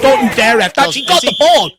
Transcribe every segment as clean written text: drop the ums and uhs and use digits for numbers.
Don't you dare, ref. That's he got the ball.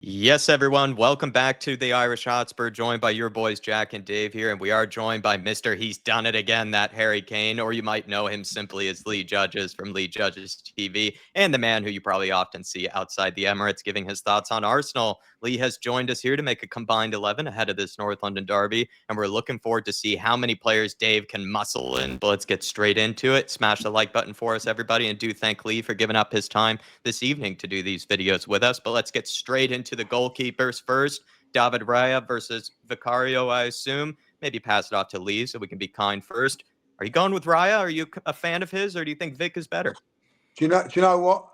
Yes, everyone. Welcome back to the Irish Hotspur, joined by your boys Jack and Dave here, and we are joined by Mr. He's Done It Again, that Harry Kane, or you might know him simply as Lee Judges from Lee Judges TV, and the man who you probably often see outside the Emirates giving his thoughts on Arsenal. Lee has joined us here to make a combined 11 ahead of this North London derby, and we're looking forward to see how many players Dave can muscle in. But let's get straight into it. Smash the like button for us, everybody, and do thank Lee for giving up his time this evening to do these videos with us. But let's get straight into the goalkeepers first. David Raya versus Vicario, I assume. Maybe pass it off to Lee so we can be kind first. Are you going with Raya? Are you a fan of his, or do you think Vic is better? Do you know what?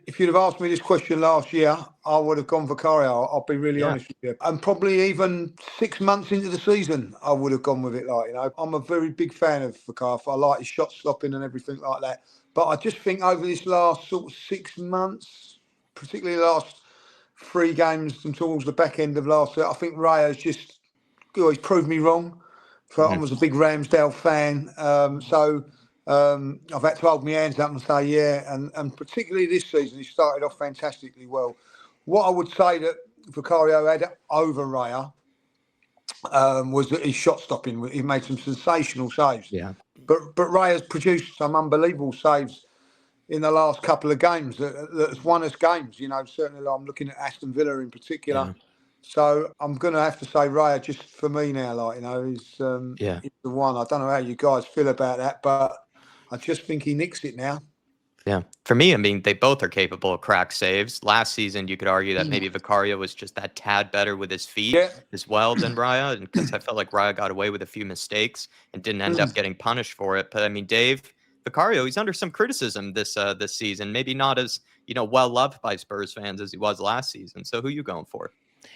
If you'd have asked me this question last year, I would have gone Vicario. I'll be really honest with you. And probably even 6 months into the season, I would have gone with it. I'm a very big fan of Vicario. I like his shot stopping and everything like that. But I just think over this last sort of 6 months, particularly the last 3 games and towards the back end of last year, I think Raya's just he's proved me wrong. I was a big Ramsdale fan, I've had to hold my hands up and say, and particularly this season, he started off fantastically well. What I would say that Vicario had over Raya was that his shot stopping. He made some sensational saves. Yeah. But Raya's produced some unbelievable saves in the last couple of games that's won us games. Certainly I'm looking at Aston Villa in particular. Yeah. So I'm going to have to say Raya just for me now, he's the one. I don't know how you guys feel about that, but I just think he nicks it now. Yeah. For me, I mean, they both are capable of crack saves. Last season, you could argue that maybe Vicario was just that tad better with his feet as well than Raya, because I felt like Raya got away with a few mistakes and didn't end up getting punished for it. But I mean, Dave, Vicario, he's under some criticism this season. Maybe not as, well loved by Spurs fans as he was last season. So who are you going for?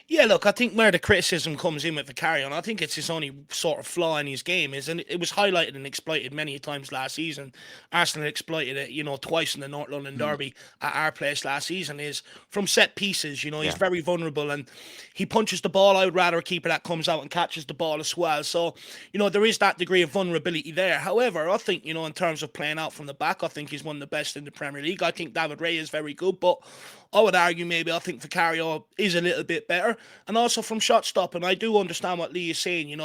Yeah, look, I think where the criticism comes in with Vicario, and I think it's his only sort of flaw in his game, and it was highlighted and exploited many times last season. Arsenal exploited it, twice in the North London derby at our place last season, is from set pieces. He's very vulnerable, and he punches the ball. I would rather a keeper that comes out and catches the ball as well. So, there is that degree of vulnerability there. However, I think, in terms of playing out from the back, I think he's one of the best in the Premier League. I think David Raya is very good, but I would argue I think Vicario is a little bit better. And also from shot stopping, I do understand what Lee is saying.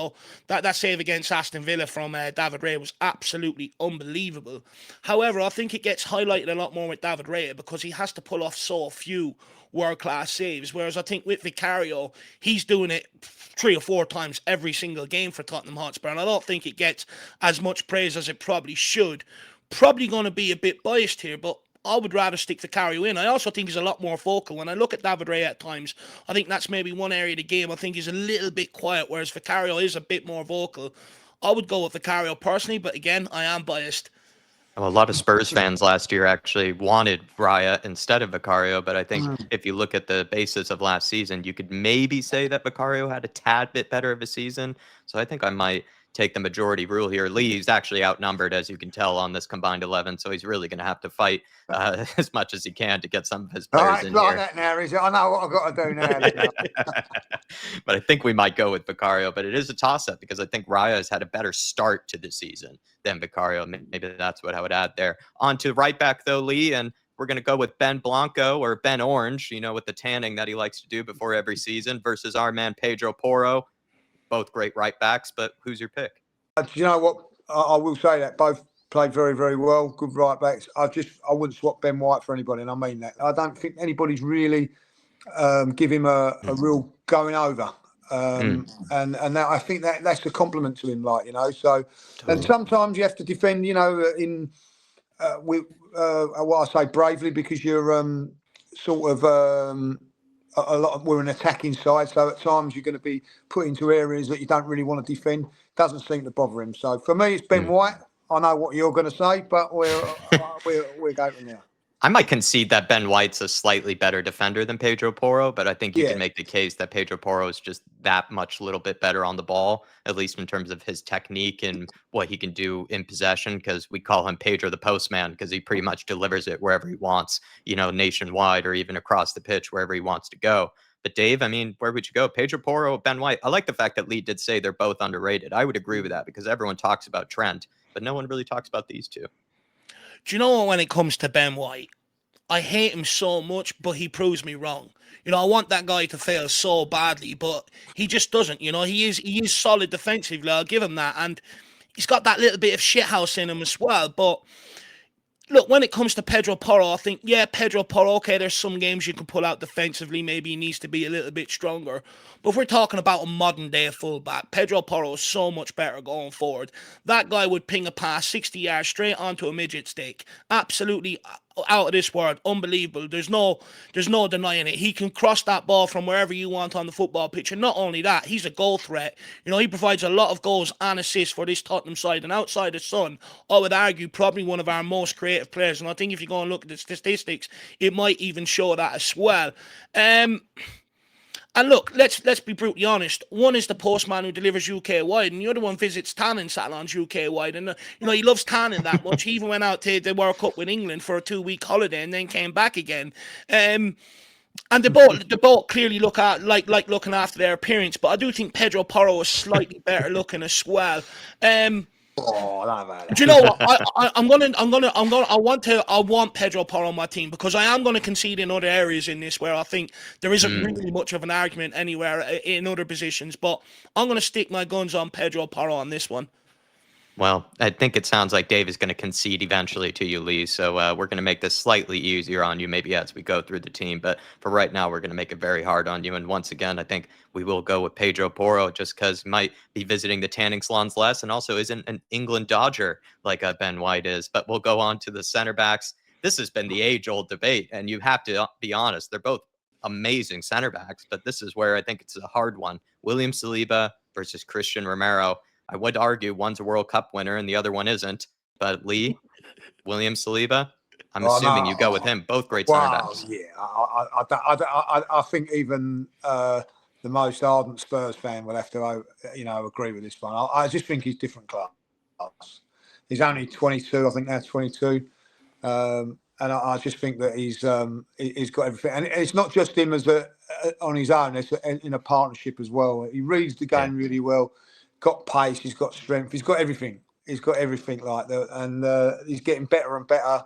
That save against Aston Villa from David Raya was absolutely unbelievable. However, I think it gets highlighted a lot more with David Raya because he has to pull off so few world-class saves, whereas I think with Vicario, he's doing it 3 or 4 times every single game for Tottenham Hotspur, and I don't think it gets as much praise as it probably should. Probably going to be a bit biased here, but I would rather stick Vicario in. I also think he's a lot more vocal. When I look at David Raya at times, I think that's maybe one area of the game I think he's a little bit quiet, whereas Vicario is a bit more vocal. I would go with Vicario personally, but again, I am biased. Well, a lot of Spurs fans last year actually wanted Raya instead of Vicario, but I think if you look at the basis of last season, you could maybe say that Vicario had a tad bit better of a season. So I think I might take the majority rule here. Lee's actually outnumbered, as you can tell, on this combined 11, so he's really going to have to fight as much as he can to get some of his players in here. That now, is it? I know what I've got to do now. But I think we might go with Vicario, but it is a toss-up because I think Raya has had a better start to the season than Vicario. Maybe that's what I would add there. On to right back, though, Lee, and we're going to go with Ben Blanco or Ben Orange, with the tanning that he likes to do before every season, versus our man Pedro Porro. Both great right backs, but who's your pick? Do you know what? I will say that both played very, very well. Good right backs. I wouldn't swap Ben White for anybody, and I mean that. I don't think anybody's really give him a real going over. And that, I think that's a compliment to him, So, totally. And sometimes you have to defend, in what I say bravely, because you're sort of. We're an attacking side, so at times you're going to be put into areas that you don't really want to defend. Doesn't seem to bother him. So for me, it's Ben White. I know what you're going to say, but we're going from there. I might concede that Ben White's a slightly better defender than Pedro Porro, but I think you can make the case that Pedro Porro is just that much little bit better on the ball, at least in terms of his technique and what he can do in possession, because we call him Pedro the Postman because he pretty much delivers it wherever he wants, nationwide or even across the pitch, wherever he wants to go. But Dave, I mean, where would you go? Pedro Porro, Ben White? I like the fact that Lee did say they're both underrated. I would agree with that because everyone talks about Trent, but no one really talks about these two. Do you know what, when it comes to Ben White, I hate him so much, but he proves me wrong. You know, I want that guy to fail so badly, but he just doesn't. You know, he is solid defensively. I'll give him that, and he's got that little bit of shithouse in him as well. But look, when it comes to Pedro Porro, I think, yeah, Pedro Porro, okay, there's some games you can pull out defensively. Maybe he needs to be a little bit stronger. But if we're talking about a modern day fullback, Pedro Porro is so much better going forward. That guy would ping a pass 60 yards straight onto a midget stake. Absolutely out of this world, unbelievable. There's no denying it. He can cross that ball from wherever you want on the football pitch, and not only that, he's a goal threat. You know, he provides a lot of goals and assists for this Tottenham side, and outside of Son, I would argue probably one of our most creative players. And I think if you go and look at the statistics, it might even show that as well. And look, let's be brutally honest. One is the postman who delivers UK wide, and the other one visits tanning salons UK wide. And you know, he loves tanning that much. He even went out to the World Cup with England for a 2-week holiday and then came back again. And they both clearly look at like looking after their appearance. But I do think Pedro Porro is slightly better looking as well. Oh, I don't know about that. Do you know what? I want Pedro Porro on my team, because I am going to concede in other areas in this where I think there isn't really much of an argument anywhere in other positions. But I'm going to stick my guns on Pedro Porro on this one. Well, I think it sounds like Dave is going to concede eventually to you, Lee. So we're going to make this slightly easier on you maybe as we go through the team. But for right now, we're going to make it very hard on you. And once again, I think we will go with Pedro Porro just because he might be visiting the tanning salons less and also isn't an England Dodger like Ben White is. But we'll go on to the center backs. This has been the age-old debate, and you have to be honest. They're both amazing center backs, but this is where I think it's a hard one. William Saliba versus Christian Romero. I would argue one's a World Cup winner and the other one isn't. But Lee, William Saliba, I'm assuming you go with him. Both great center backs. Yeah, I think even the most ardent Spurs fan will have to, agree with this one. I just think he's different class. He's only 22. I think that's 22. And I just think that he's got everything. And it's not just him on his own. It's in a partnership as well. He reads the game really well. Got pace, he's got strength, he's got everything. He's got everything like that, and he's getting better and better.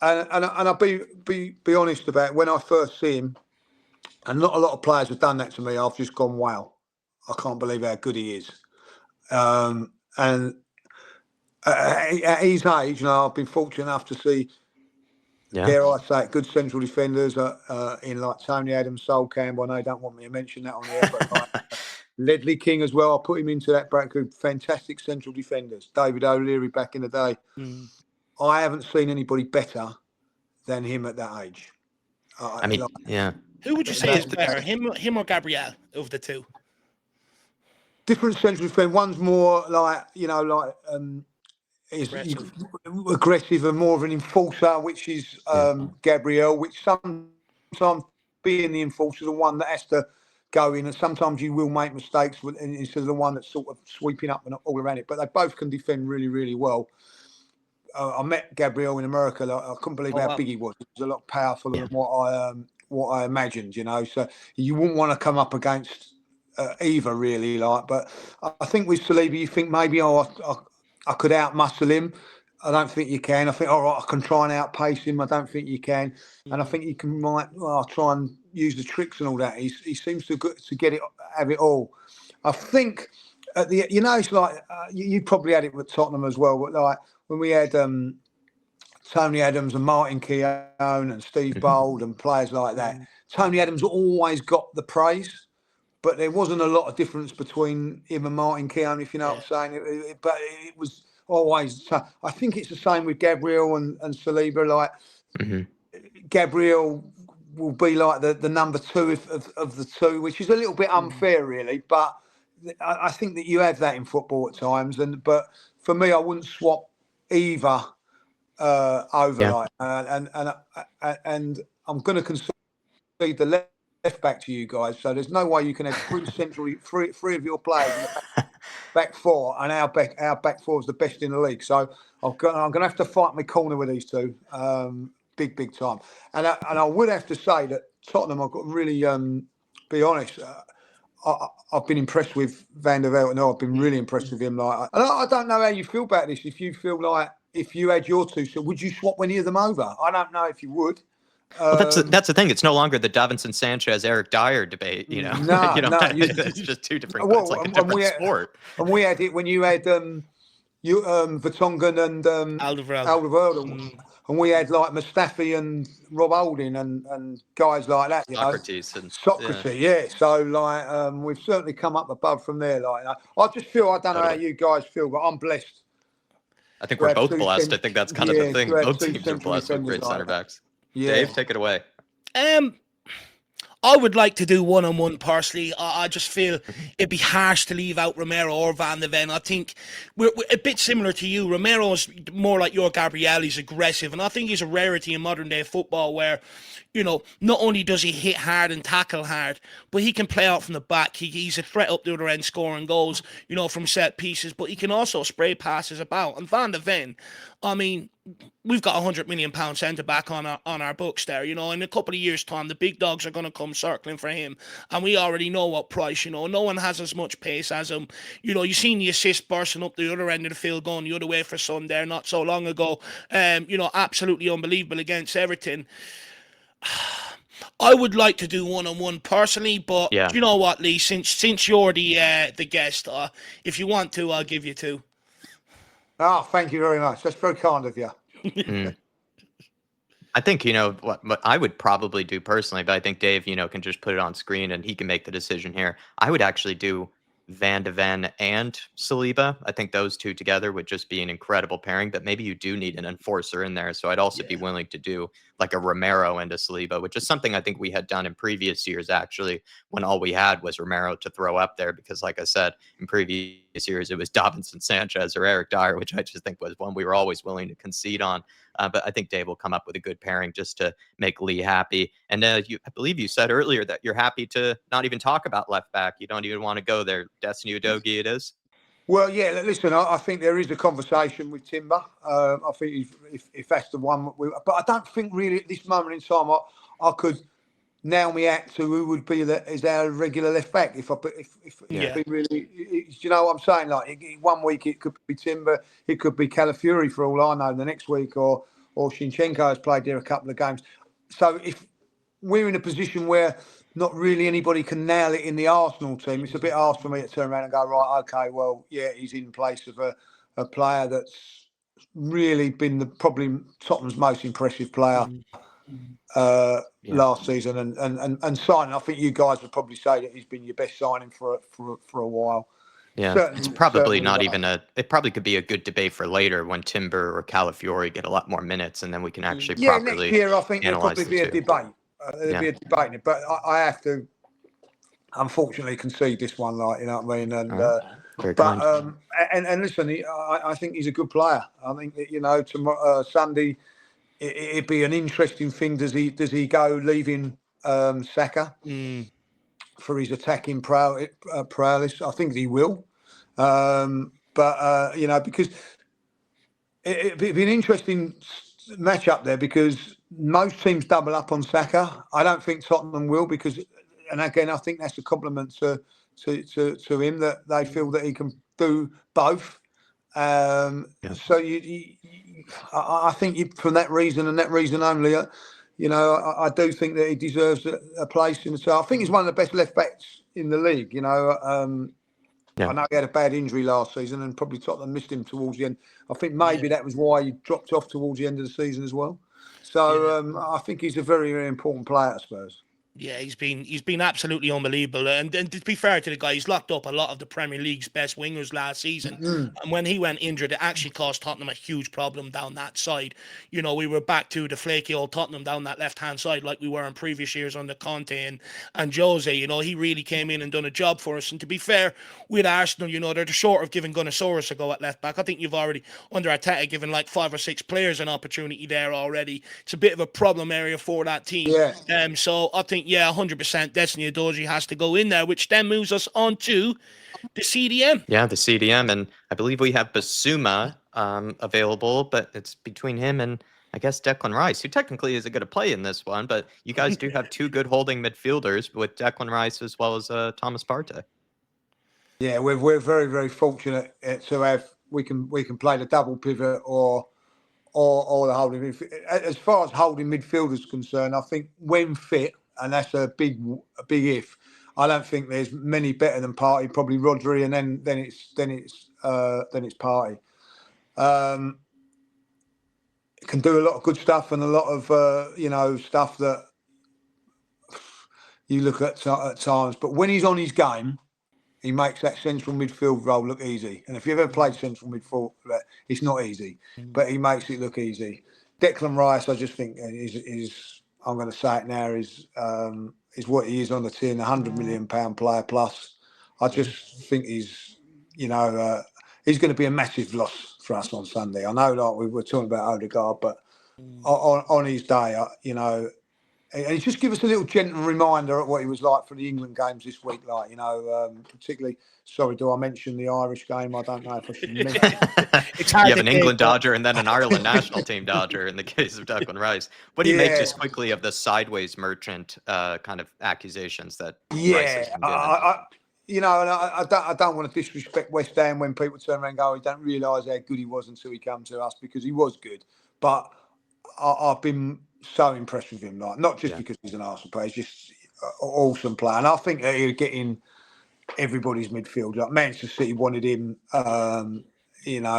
And I'll be honest about it. When I first see him, and not a lot of players have done that to me. I've just gone, wow, I can't believe how good he is. And at his age, I've been fortunate enough to see, dare I say it, good central defenders in like Tony Adams, Sol Campbell. I know they don't want me to mention that on the air, but Ledley King as well. I'll put him into that bracket. Fantastic central defenders. David O'Leary back in the day. I haven't seen anybody better than him at that age. Who would you say is better, him or Gabriel of the two? Different central defender. One's more is aggressive and more of an enforcer, which is Gabriel, which sometimes being the enforcer, the one that has to go in, and sometimes you will make mistakes instead of the one that's sort of sweeping up and all around it. But they both can defend really, really well. I met Gabriel in America. I couldn't believe how big he was. He was a lot powerful than what I imagined. So you wouldn't want to come up against either, really. But I think with Saliba, you think maybe I could out-muscle him. I don't think you can. I think, all right, I can try and outpace him. I don't think you can. And I think you can try and use the tricks and all that. He seems to get it, have it all. I think at the, it's like you probably had it with Tottenham as well. But like when we had Tony Adams and Martin Keown and Steve Bold and players like that, Tony Adams always got the praise, but there wasn't a lot of difference between him and Martin Keown, if you know what I'm saying. But it was always. So I think it's the same with Gabriel and Saliba. Like Gabriel will be like the number two of the two, which is a little bit unfair, really. But I think that you have that in football at times. But for me, I wouldn't swap either over. And I'm going to concede the left back to you guys. So there's no way you can have three of your players in the back four, and our back four is the best in the league. So I'm going to have to fight my corner with these two. Big time. And I would have to say that Tottenham, I've got to really be honest. I've been impressed with Van der Velden. I've been really impressed with him. And I don't know how you feel about this. If you feel like if you had your two, so would you swap any of them over? I don't know if you would. Well, that's the thing. It's no longer the Davinson Sanchez, Eric Dyer debate. You know, No, it's just two different. It's like a different sport. And we had it when you had Vertonghen and Alderweireld, and we had like Mustafi and Rob Holding and guys like that. Socrates. Yeah. So like we've certainly come up above from there. Like I just feel, I don't know how you guys feel, but I'm blessed. I think we're both blessed. I think that's kind of the thing. Both teams are blessed with great centre backs. Yeah. Dave, take it away. I would like to do one-on-one personally. I just feel it'd be harsh to leave out Romero or Van de Ven. I think we're a bit similar to you. Romero's more like your Gabriel. He's aggressive, and I think he's a rarity in modern-day football where, you know, not only does he hit hard and tackle hard, but he can play out from the back. He's a threat up the other end, scoring goals, you know, from set pieces, but he can also spray passes about. And Van de Ven, I mean, we've got £100 million centre-back on our books there, you know. In a couple of years' time, the big dogs are going to come circling for him, and we already know what price, you know. No one has as much pace as him. You know, you've seen the assist bursting up the other end of the field, going the other way for Son there not so long ago. You know, absolutely unbelievable against Everton. I would like to do one-on-one personally, but you know what, Lee? Since you're the guest, if you want to, I'll give you two. Oh, thank you very much. That's very kind of you. I think, you know, what I would probably do personally, but I think Dave, you know, can just put it on screen and he can make the decision here. I would actually do Van de Ven and Saliba. I think those two together would just be an incredible pairing, but maybe you do need an enforcer in there. So I'd also be willing to do like a Romero and a Saliba, which is something I think we had done in previous years, actually, when all we had was Romero to throw up there. Because like I said, in previous years, it was Davinson Sanchez or Eric Dyer, which I just think was one we were always willing to concede on. But I think Dave will come up with a good pairing just to make Lee happy. And I believe you said earlier that you're happy to not even talk about left back. You don't even want to go there. Destiny Udogie it is. Well, yeah, listen, I think there is a conversation with Timber. I think if that's the one, but I don't think really at this moment in time I could nail me out to who would be is our regular left back. If be really, you know what I'm saying? Like 1 week it could be Timber, it could be Calafiori for all I know. The next week, or Shinchenko has played there a couple of games. So if we're in a position where not really anybody can nail it in the Arsenal team, it's a bit hard for me to turn around and go, right, okay, well, yeah, he's in place of a player that's really been probably Tottenham's most impressive player last season and signing. I think you guys would probably say that he's been your best signing for a while. Yeah, it's probably not even it probably could be a good debate for later when Timber or Calafiori get a lot more minutes, and then we can actually properly next year I think there'll probably be a debate. There'll be a debate in it, but I have to unfortunately concede this one, like, you know what I mean? And and listen, I think he's a good player. I think that, you know, tomorrow Sunday it'd be an interesting thing. Does he go leaving Saka for his attacking prowess? I think he will, but you know, because it'd be an interesting match up there, because most teams double up on Saka. I don't think Tottenham will, because, and again, I think that's a compliment to him that they feel that he can do both. So I think from that reason and that reason only, you know, I do think that he deserves a place in the side. I think he's one of the best left backs in the league. You know, I know he had a bad injury last season, and probably Tottenham missed him towards the end. I think maybe that was why he dropped off towards the end of the season as well. So I think he's a very, very important player at Spurs. Yeah, he's been absolutely unbelievable. And to be fair to the guy, he's locked up a lot of the Premier League's best wingers last season. And when he went injured, it actually caused Tottenham a huge problem down that side. You know, we were back to the flaky old Tottenham down that left-hand side like we were in previous years under Conte and Jose. You know, he really came in and done a job for us. And to be fair, with Arsenal, you know, they're short of giving Gunnasaurus a go at left-back. I think you've already, under Arteta, given like 5 or 6 players an opportunity there already. It's a bit of a problem area for that team. Yeah. So I think, 100% Destiny Udogie has to go in there, which then moves us on to the CDM. Yeah, the CDM. And I believe we have Basuma available, but it's between him and, I guess, Declan Rice, who technically isn't going to play in this one. But you guys do have 2 good holding midfielders with Declan Rice as well as Thomas Partey. Yeah, we're very, very fortunate to have, we can play the double pivot or or the holding midfield. As far as holding midfielders concerned, I think when fit, and that's a big if. I don't think there's many better than Partey. Probably Rodri, and then it's Partey. Can do a lot of good stuff and a lot of stuff that you look at times. But when he's on his game, he makes that central midfield role look easy. And if you've ever played central midfield, it's not easy, but he makes it look easy. Declan Rice, I just think is I'm going to say it now, is what he is on the tin, £100 million player plus. I just think he's going to be a massive loss for us on Sunday. I know, like we were talking about Odegaard, but on his day, and he just give us a little gentle reminder of what he was like for the England games this week. Like, particularly, sorry, do I mention the Irish game? I don't know if I should mention It's hard you have to an England Dodger and then an Ireland national team Dodger in the case of Declan Rice. What do you make just quickly of the sideways merchant kind of accusations that Rice has been given? I don't want to disrespect West Ham when people turn around and go, "You don't realise how good he was until he came to us," because he was good. But I've been so impressed with him, like not just because he's an Arsenal player, he's just an awesome player. And I think that he'll get in everybody's midfield. Like Manchester City wanted him, so all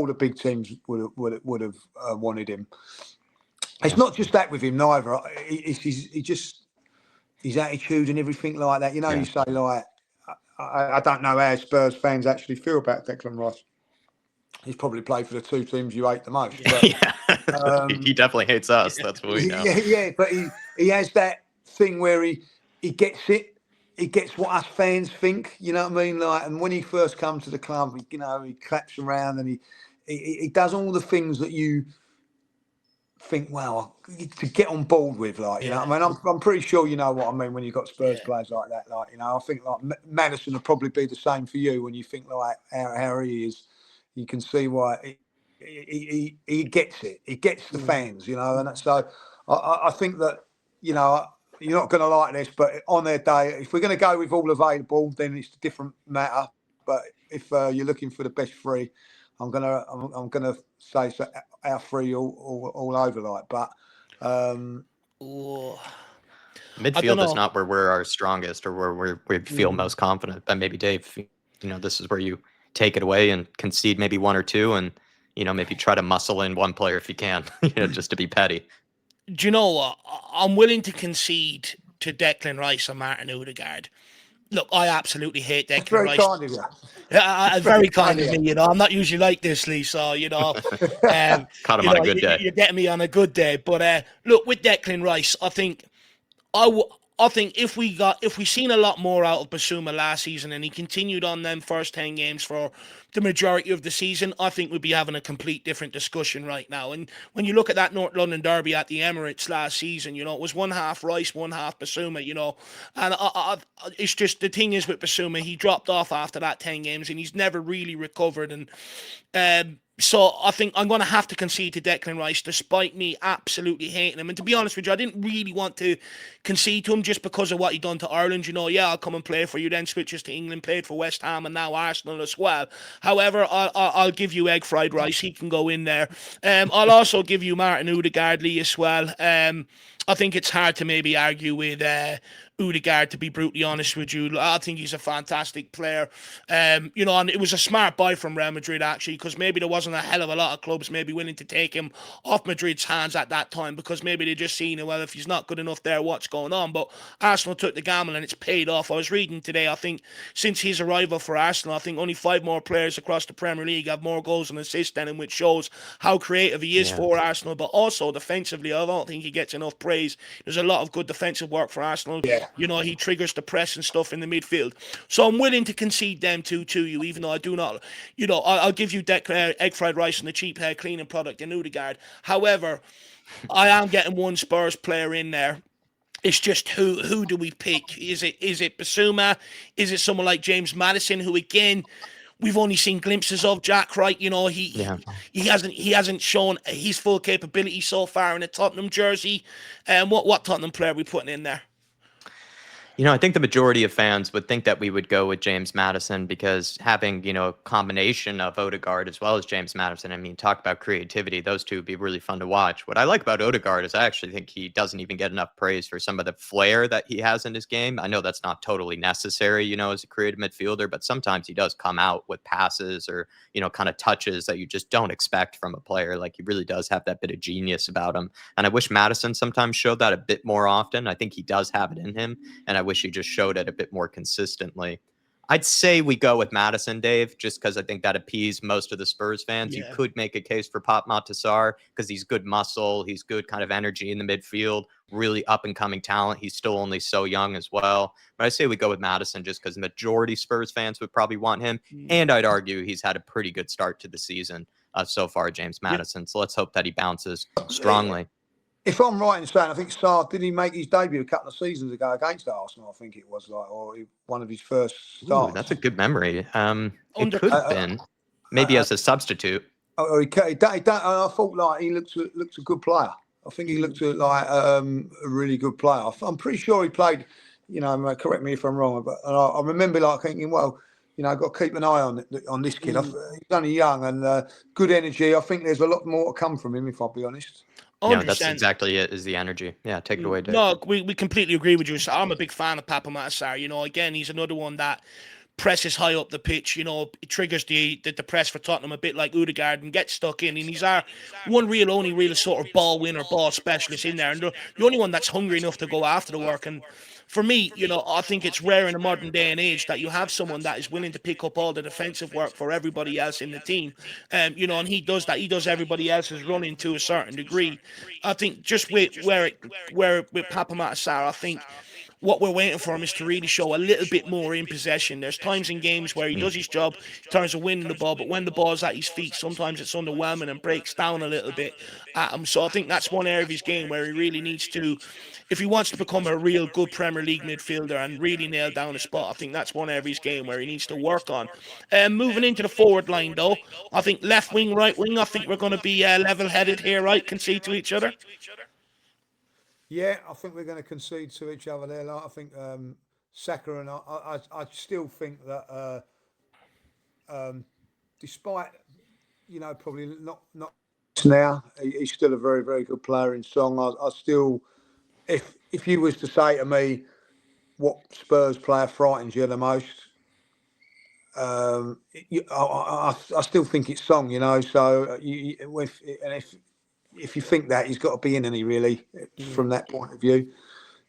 the big teams would have wanted him. It's not just that with him neither. It's his attitude and everything like that. You say like, I don't know how Spurs fans actually feel about Declan Rice. He's probably played for the two teams you hate the most. But, he definitely hates us. That's what we know. Yeah, but he has that thing where he gets it. He gets what us fans think. You know what I mean? Like, and when he first comes to the club, he claps around and he does all the things that you think, well, to get on board with, like, you know what I mean? I'm pretty sure you know what I mean when you've got Spurs players like that. Like, I think like Maddison will probably be the same for you when you think like how he is. You can see why he gets it. He gets the fans, and so I think that, you're not going to like this, but on their day, if we're going to go with all available, then it's a different matter. But if you're looking for the best three, I'm gonna say so, our three all over, like. But midfield is not where we're our strongest or where we feel most confident. But maybe Dave, this is where you take it away and concede maybe one or two, and maybe try to muscle in one player if you can, just to be petty. Do you know what? I'm willing to concede to Declan Rice and Martin Odegaard. Look, I absolutely hate Declan Rice. Kind of you. Very kind of me, I'm not usually like this, Lee, so, Caught him on a good day. You're getting me on a good day. But look, with Declan Rice, I think if we seen a lot more out of Basuma last season and he continued on them first 10 games for the majority of the season, I think we'd be having a complete different discussion right now. And when you look at that North London derby at the Emirates last season, it was one half Rice, one half Basuma, and it's just, the thing is with Basuma, he dropped off after that 10 games and he's never really recovered. And so I think I'm going to have to concede to Declan Rice, despite me absolutely hating him. And to be honest with you, I didn't really want to concede to him just because of what he done to Ireland. I'll come and play for you, then switches to England, played for West Ham and now Arsenal as well. However, I'll give you egg fried rice. He can go in there. I'll also give you Martin Odegaard, Lee, as well. I think it's hard to maybe argue with Odegaard, to be brutally honest with you. I think he's a fantastic player. And it was a smart buy from Real Madrid, actually, because maybe there wasn't a hell of a lot of clubs maybe willing to take him off Madrid's hands at that time, because maybe they just seen, well, if he's not good enough there, what's going on? But Arsenal took the gamble and it's paid off. I was reading today, I think since his arrival for Arsenal, I think only 5 more players across the Premier League have more goals and assists than him, which shows how creative he is for Arsenal. But also defensively, I don't think he gets enough praise. There's a lot of good defensive work for Arsenal. He triggers the press and stuff in the midfield. So I'm willing to concede them two to you, even though I do not, I'll give you egg fried rice and the cheap hair cleaning product in Odegaard. However, I am getting one Spurs player in there. It's just who do we pick? Is it Basuma? Is it someone like James Maddison, who again we've only seen glimpses of, Jack, right? He hasn't shown his full capability so far in a Tottenham jersey. What Tottenham player are we putting in there? I think the majority of fans would think that we would go with James Maddison because having, a combination of Odegaard as well as James Maddison, I mean, talk about creativity. Those two would be really fun to watch. What I like about Odegaard is I actually think he doesn't even get enough praise for some of the flair that he has in his game. I know that's not totally necessary, as a creative midfielder, but sometimes he does come out with passes or, kind of touches that you just don't expect from a player. Like he really does have that bit of genius about him. And I wish Maddison sometimes showed that a bit more often. I think he does have it in him. And I wish he just showed it a bit more consistently. I'd say we go with Maddison, Dave, just because I think that appeased most of the Spurs fans. You could make a case for Pop Matasar because he's good muscle. He's good kind of energy in the midfield, really up and coming talent. He's still only so young as well. But I say we go with Maddison just because the majority Spurs fans would probably want him. And I'd argue he's had a pretty good start to the season so far, James Maddison. So let's hope that he bounces strongly. If I'm right in saying, I think Sarr, did he make his debut a couple of seasons ago against Arsenal? I think it was or one of his first starts. Ooh, that's a good memory. It could have been maybe as a substitute. He I thought like he looked a good player. I think he looked like a really good player. I'm pretty sure he played. Correct me if I'm wrong, but I remember like thinking, well, got to keep an eye on this kid. He's only young and good energy. I think there's a lot more to come from him, if I'll be honest. Yeah, that's exactly it, is the energy. Yeah, take it away, Dave. No, we completely agree with you. So I'm a big fan of Papa Matasar. Again, he's another one that presses high up the pitch. It triggers the press for Tottenham a bit like Odegaard and gets stuck in. And he's our only real sort of ball winner, ball specialist in there. And the only one that's hungry enough to go after the work. And for me, I think it's rare in a modern day and age that you have someone that is willing to pick up all the defensive work for everybody else in the team. And he does that. He does everybody else's running to a certain degree. I think just with Papa Matasar, I think what we're waiting for him is to really show a little bit more in possession. There's times in games where he does his job in terms of winning the ball, but when the ball's at his feet, sometimes it's underwhelming and breaks down a little bit at him. So I think that's one area of his game where he really needs to, if he wants to become a real good Premier League midfielder and really nail down a spot, I think that's one area of his game where he needs to work on. Moving into the forward line, though, I think left wing, right wing, I think we're going to be level-headed here, right? Concede to each other. Yeah, I think we're going to concede to each other there. Like, I think Saka and I still think that despite probably not now, he's still a very, very good player in song. I still, if you was to say to me what Spurs player frightens you the most, I still think it's Song. So if you think that, he's got to be in any really from that point of view.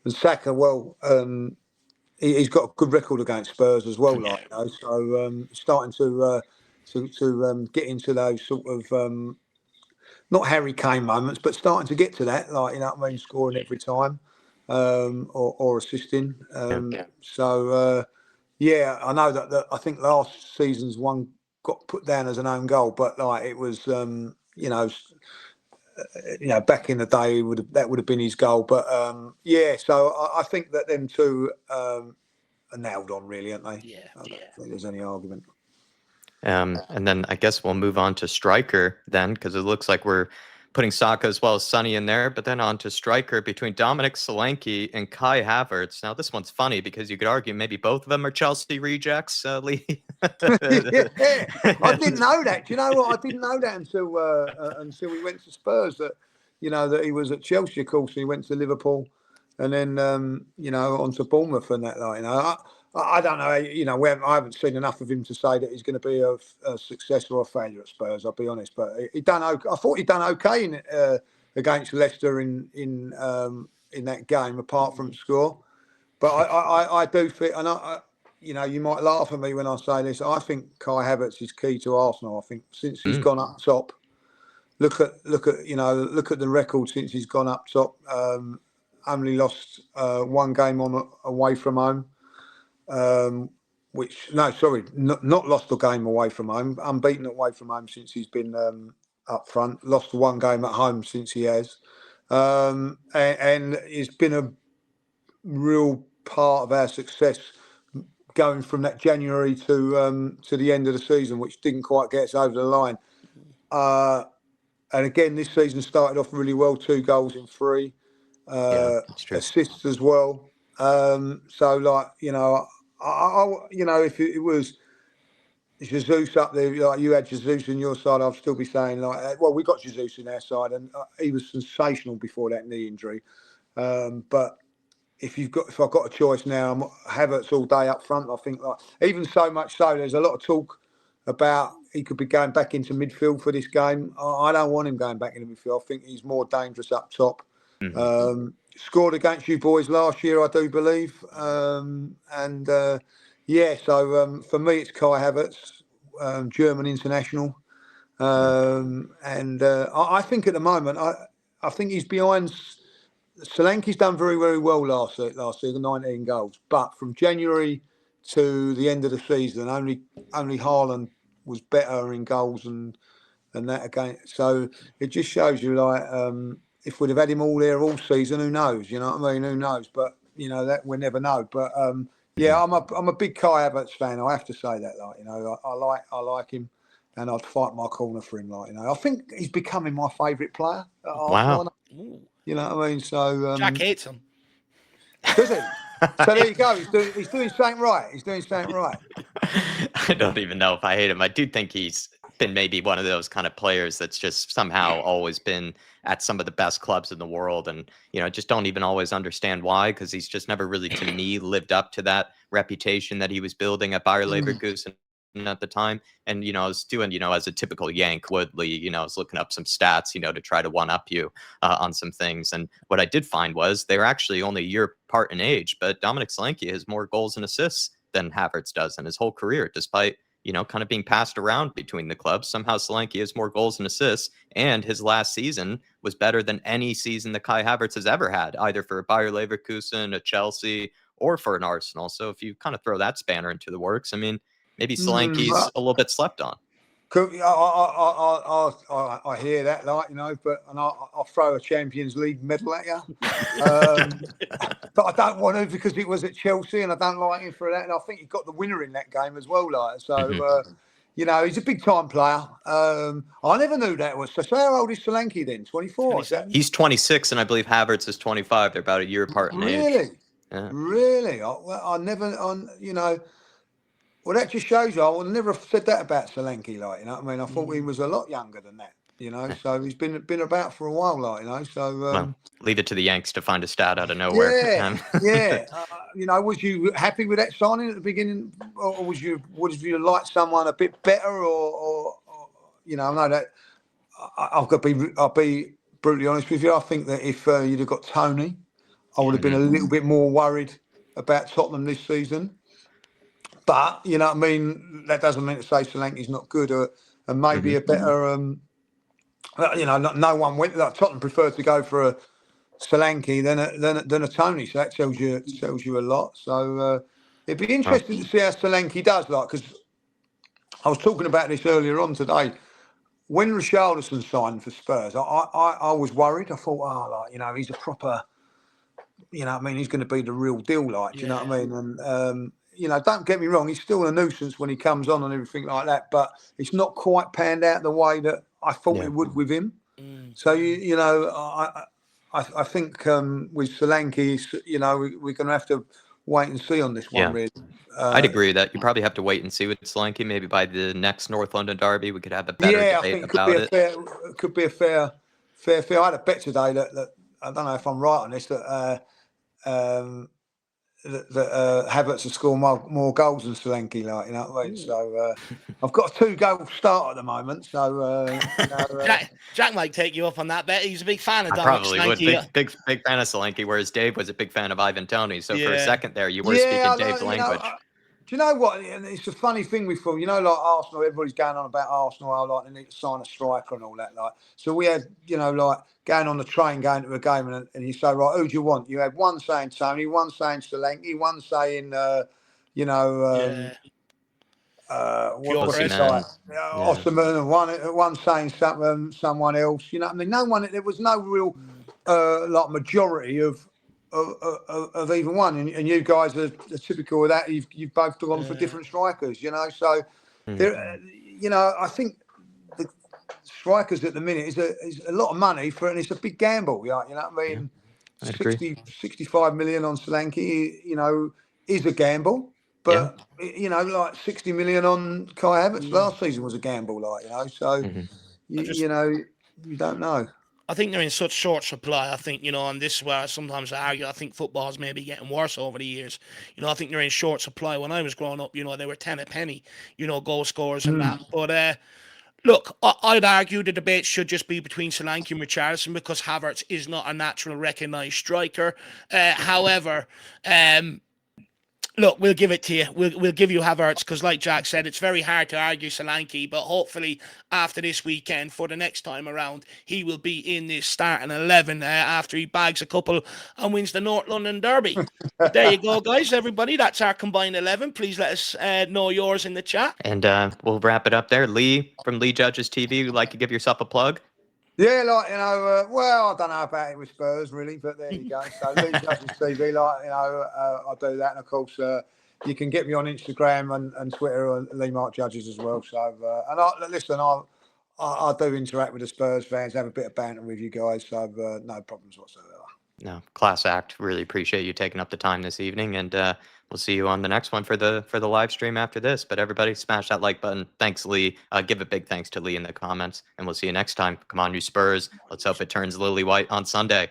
And Saka, well, he's got a good record against Spurs as well, so starting to get into those sort of not Harry Kane moments, but starting to get to that, scoring every time or assisting. So I know that I think last season's one got put down as an own goal, but it was back in the day, that would have been his goal. But so I think that them two are nailed on, really, aren't they? Yeah. I don't think there's any argument. And then I guess we'll move on to striker then, because it looks like we're putting Saka as well as Sonny in there, but then on to striker between Dominic Solanke and Kai Havertz. Now, this one's funny because you could argue maybe both of them are Chelsea rejects, Lee. I didn't know that. Do you know what? I didn't know that until we went to Spurs, that that he was at Chelsea, of course. He went to Liverpool and then on to Bournemouth and that. I don't know. I haven't seen enough of him to say that he's going to be a success or a failure at Spurs. I'll be honest, but he done. I thought he'd done okay against Leicester in that game, apart from the score. But I do think, and you might laugh at me when I say this. I think Kai Havertz is key to Arsenal. I think since he's gone up top, look at the record since he's gone up top. Only lost one game away from home. Not lost a game away from home. Unbeaten away from home since he's been up front. Lost one game at home since he has, and it's been a real part of our success going from that January to the end of the season, which didn't quite get us over the line. And again, this season started off really well. 2 goals in 3 that's true. assists as well. So like, if it was Jesus up there, like you had Jesus on your side, I'd still be saying like, well, we got Jesus on our side, and he was sensational before that knee injury. But if I've got a choice now, I'm Havertz all day up front. I think like even so much so, there's a lot of talk about he could be going back into midfield for this game. I don't want him going back into midfield. I think he's more dangerous up top. Mm-hmm. Scored against you boys last year, I do believe. So for me, it's Kai Havertz, German international. I think at the moment, I think he's behind. Solanke's done very, very well last season, 19 goals. But from January to the end of the season, only Haaland was better in goals and that again. So it just shows you like if we'd have had him all there all season, who knows? You know what I mean? Who knows? But that we never know. But I'm a big Kai Havertz fan. I have to say that. Like I like him, and I'd fight my corner for him. Like I think he's becoming my favourite player. Wow. You know what I mean? So Jack hates him. Does he? So there you go. He's doing something right. He's doing something right. I don't even know if I hate him. I do think he's been maybe one of those kind of players that's just somehow always been at some of the best clubs in the world, and just don't even always understand why, because he's just never really, to me, lived up to that reputation that he was building at Bayer Leverkusen at the time. And I was doing as a typical Yank would, I was looking up some stats to try to one up you on some things, and what I did find was they were actually only a year apart in age, but Dominic Solanke has more goals and assists than Havertz does in his whole career, despite kind of being passed around between the clubs. Somehow Solanke has more goals and assists, and his last season was better than any season that Kai Havertz has ever had, either for Bayer Leverkusen, a Chelsea, or for an Arsenal. So if you kind of throw that spanner into the works, I mean, maybe Solanke's a little bit slept on. I hear that, but I'll throw a Champions League medal at you. But I don't want to, because it was at Chelsea, and I don't like him for that. And I think he got the winner in that game as well. He's a big time player. I never knew that was. So how old is Solanke then? 24. He's 26, and I believe Havertz is 25. They're about a year apart in age. Really? Yeah. Really? I never. Well, that just shows you. I would never have said that about Solanke, I thought he was a lot younger than that, So he's been about for a while, So well, leave it to the Yanks to find a stat out of nowhere. Was you happy with that signing at the beginning, or would you like someone a bit better, or I know that I'll be brutally honest with you. I think that if you'd have got Tony, I would have been a little bit more worried about Tottenham this season. But that doesn't mean to say Solanke's not good, and maybe a better. No one went. Tottenham preferred to go for a Solanke than a Tony, so that tells you a lot. So it'd be interesting to see how Solanke does. Because I was talking about this earlier on today. When Richarlison signed for Spurs, I was worried. I thought, he's a proper. He's going to be the real deal. Do you know what I mean? And don't get me wrong, he's still a nuisance when he comes on and everything like that, but it's not quite panned out the way that I thought it would with him. So, I think with Solanke, we're going to have to wait and see on this one, really. I'd agree that you probably have to wait and see with Solanke. Maybe by the next North London derby, we could have a better debate about it. It could be a fair. I had a bet today that I don't know if I'm right on this, that Havertz to score more goals than Solanke, So I've got a 2-goal start at the moment. So Jack might take you up on that bet. He's a big fan of Dominic probably Solanke. Would. Big fan of Solanke, whereas Dave was a big fan of Ivan Toney. So for a second there, you were speaking Dave's language. Do you know what? And it's a funny thing with football. Like Arsenal, everybody's going on about Arsenal. They need to sign a striker and all that. So we had, going on the train, going to a game, and you say, right, who do you want? You had one saying Tony, one saying Solanke, one saying, Osimhen, and one saying someone else. There was no real majority of even one, and you guys are typical of that. You've both gone for different strikers, So there, I think the strikers at the minute is a lot of money and it's a big gamble. You know what I mean? I'd agree. 65 million on Solanke, you know, is a gamble. Yeah. But, you know, like 60 million on Kai Havertz last season was a gamble, like, you know. So, you know, you don't know. I think they're in such short supply. I think, you know, and this is where sometimes I argue, I think football's maybe getting worse over the years. You know, I think they're in short supply. When I was growing up, you know, they were 10 a penny, you know, goal scorers and that. But look, I'd argue the debate should just be between Solanke and Richarlison because Havertz is not a natural recognised striker. However, look, we'll give it to you. We'll give you Havertz because, like Jack said, it's very hard to argue Solanke. But hopefully, after this weekend, for the next time around, he will be in this starting 11 after he bags a couple and wins the North London Derby. But there you go, guys. Everybody, that's our combined 11. Please let us know yours in the chat. And we'll wrap it up there. Lee from Lee Judges TV, would like to give yourself a plug? Yeah, like, you know, well, I don't know about it with Spurs, really, but there you go. So, Lee Judges TV, like, you know, I do that. And, of course, you can get me on Instagram and Twitter and Lee Mark Judges as well. So, and listen, I do interact with the Spurs fans, have a bit of banter with you guys. So, no problems whatsoever. No, class act. Really appreciate you taking up the time this evening, and we'll see you on the next one for the live stream after this. But everybody, smash that like button. Thanks, Lee. Give a big thanks to Lee in the comments, and we'll see you next time. Come on, you Spurs. Let's hope it turns lily white on Sunday.